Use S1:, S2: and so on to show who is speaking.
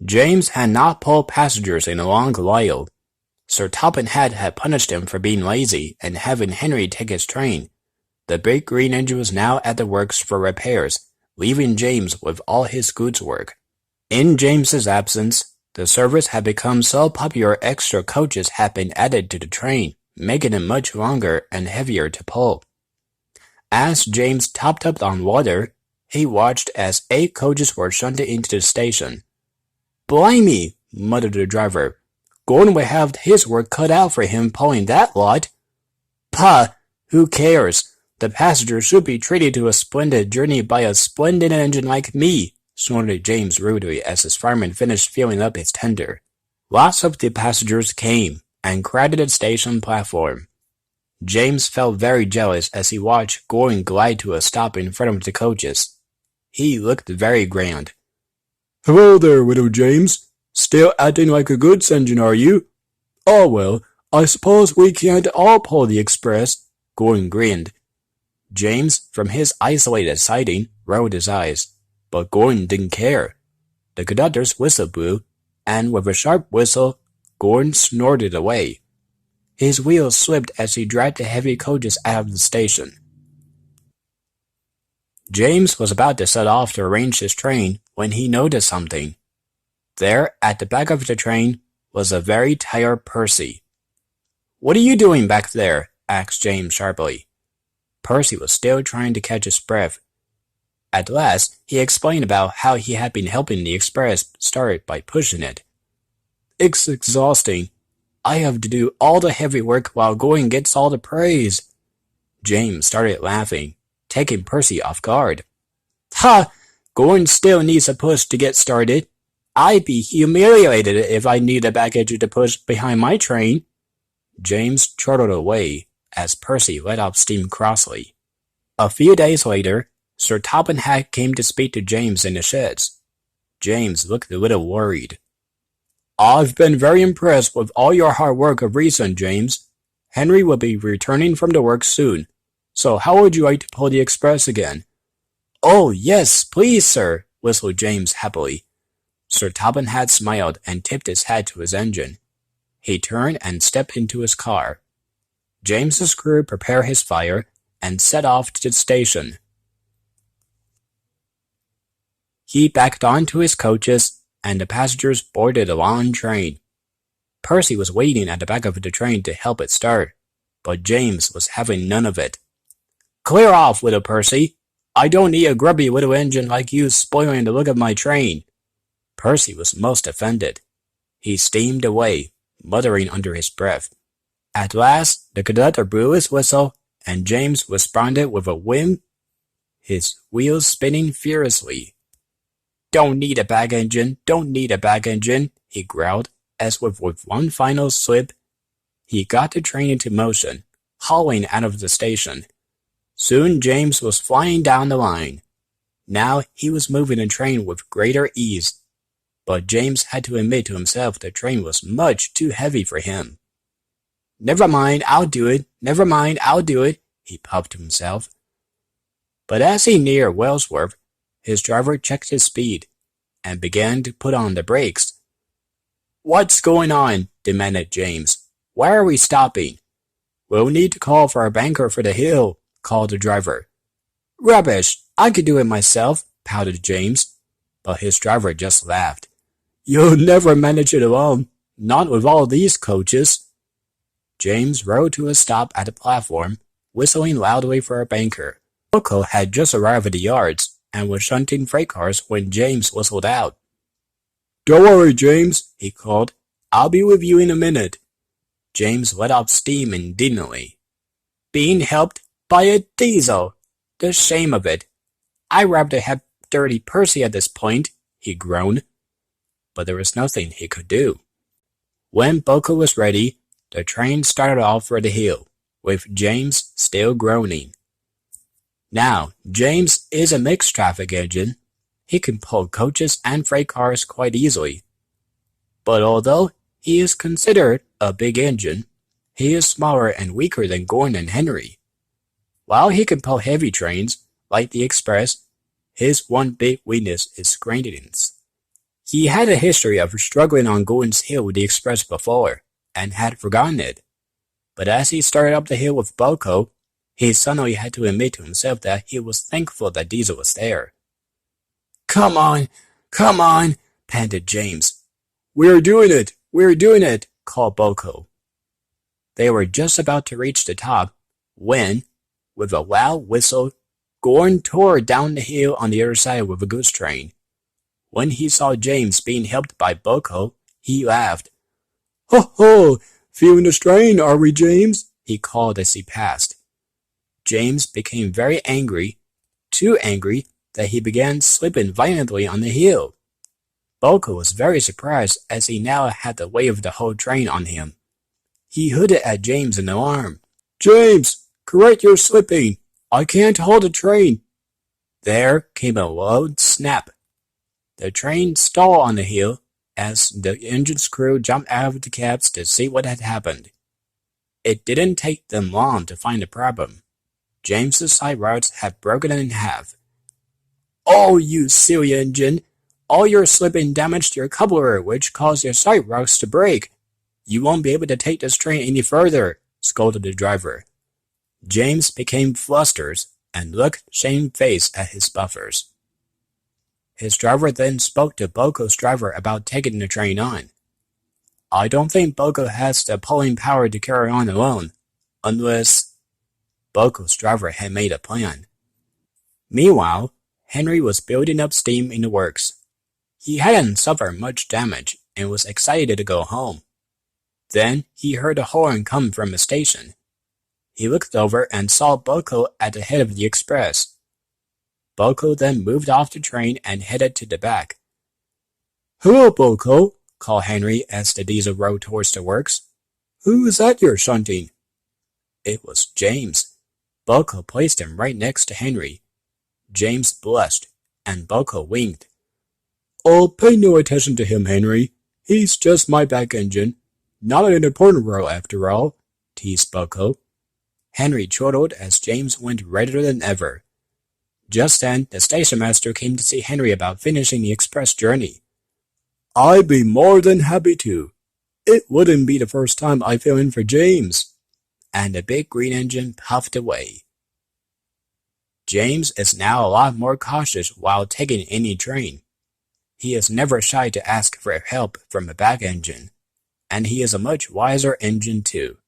S1: James had not pulled passengers in a long while. Sir Topham had punished him for being lazy and having Henry take his train. The big green engine was now at the works for repairs, leaving James with all his goods work. In James's absence, the service had become so popular extra coaches had been added to the train, making it much longer and heavier to pull. As James topped up on water, he watched as 8 coaches were shunted into the station. "Blimey," muttered the driver. "Gordon will have his work cut out for him pulling that lot." "Pah, who cares? The passengers should be treated to a splendid journey by a splendid engine like me," snorted James rudely as his fireman finished filling up his tender. Lots of the passengers came and crowded the station platform. James felt very jealous as he watched Gordon glide to a stop in front of the coaches. He looked very grand. "Hello there, Widow James. Still acting like a goods engine, are you? Oh well, I suppose we can't all pull the express," Gordon grinned. James, from his isolated siding, rolled his eyes, but Gordon didn't care. The conductor's whistle blew, and with a sharp whistle, Gordon snorted away. His wheels slipped as he dragged the heavy coaches out of the station. James was about to set off to arrange his train when he noticed something. There, at the back of the train, was a very tired Percy. "What are you doing back there?" asked James sharply. Percy was still trying to catch his breath. At last, he explained about how he had been helping the express start by pushing it. "It's exhausting. I have to do all the heavy work while Gordon gets all the praise." James started laughing, taking Percy off guard. "Ha! Gordon still needs a push to get started. I'd be humiliated if I needed a baggage to push behind my train." James chortled away as Percy let off steam crossly. A few days later, Sir Topham came to speak to James in the sheds. James looked a little worried. "I've been very impressed with all your hard work of recent, James. Henry will be returning from the work soon, so how would you like to pull the express again?" "Oh, yes, please, sir," whistled James happily. Sir Topham smiled and tipped his hat to his engine. He turned and stepped into his car. James's crew prepared his fire and set off to the station. He backed onto his coaches, and the passengers boarded the long train. Percy was waiting at the back of the train to help it start, but James was having none of it. "Clear off, little Percy. I don't need a grubby little engine like you spoiling the look of my train." Percy was most offended. He steamed away, muttering under his breath. At last, the conductor blew his whistle, and James responded with a whim, his wheels spinning furiously. "Don't need a back engine, don't need a back engine," he growled, as with one final slip, he got the train into motion, hauling out of the station. Soon James was flying down the line. Now he was moving the train with greater ease, but James had to admit to himself the train was much too heavy for him. "Never mind, I'll do it. Never mind, I'll do it," he puffed to himself. But as he neared Wellsworth, his driver checked his speed and began to put on the brakes. "What's going on?" demanded James. "Why are we stopping?" "We'll need to call for a banker for the hill," called the driver. "Rubbish! I could do it myself," pouted James. But his driver just laughed. "You'll never manage it alone, not with all these coaches." James rode to a stop at the platform, whistling loudly for a banker. BoCo had just arrived at the yards and was shunting freight cars when James whistled out. "Don't worry, James," he called. "I'll be with you in a minute." James let off steam indignantly. "Being helped by a diesel! The shame of it! I'd rather have dirty Percy at this point," he groaned. But there was nothing he could do. When BoCo was ready, the train started off for the hill, with James still groaning. Now, James is a mixed traffic engine. He can pull coaches and freight cars quite easily. But although he is considered a big engine, he is smaller and weaker than Gordon and Henry. While he can pull heavy trains, like the Express, his one big weakness is maintenance. He had a history of struggling on Gordon's Hill with the express before, and had forgotten it. But as he started up the hill with BoCo, he suddenly had to admit to himself that he was thankful that Diesel was there. Come on, panted James. We're doing it, called BoCo. They were just about to reach the top when, with a loud whistle, Gordon tore down the hill on the other side with a goods train. When he saw James being helped by BoCo, he laughed. Ho ho! Feeling the strain, are we, James? He called as he passed. James became very angry, too angry that he began slipping violently on the hill. BoCo was very surprised as he now had the weight of the whole train on him. He hooted at James in alarm. James, correct your slipping. I can't hold the train. There came a loud snap. The train stalled on the hill as the engine's crew jumped out of the cabs to see what had happened. It didn't take them long to find the problem. James's side rods had broken in half. Oh, you silly engine! All your slipping damaged your coupler, which caused your side rods to break. You won't be able to take this train any further, scolded the driver. James became flustered and looked shamefaced at his buffers. His driver then spoke to BoCo's driver about taking the train on. I don't think BoCo has the pulling power to carry on alone, unless... BoCo's driver had made a plan. Meanwhile, Henry was building up steam in the works. He hadn't suffered much damage and was excited to go home. Then he heard a horn come from the station. He looked over and saw BoCo at the head of the express. BoCo then moved off the train and headed to the back. Hello, BoCo, called Henry as the diesel rode towards the works. Who is that you're shunting? It was James. BoCo placed him right next to Henry. James blushed, and BoCo winked. Oh, pay no attention to him, Henry. He's just my back engine. Not an important role, after all, teased BoCo. Henry chortled as James went redder than ever. Just then, the station master came to see Henry about finishing the express journey. I'd be more than happy to. It wouldn't be the first time I fill in for James. And the big green engine puffed away. James is now a lot more cautious while taking any train. He is never shy to ask for help from a back engine, and he is a much wiser engine too.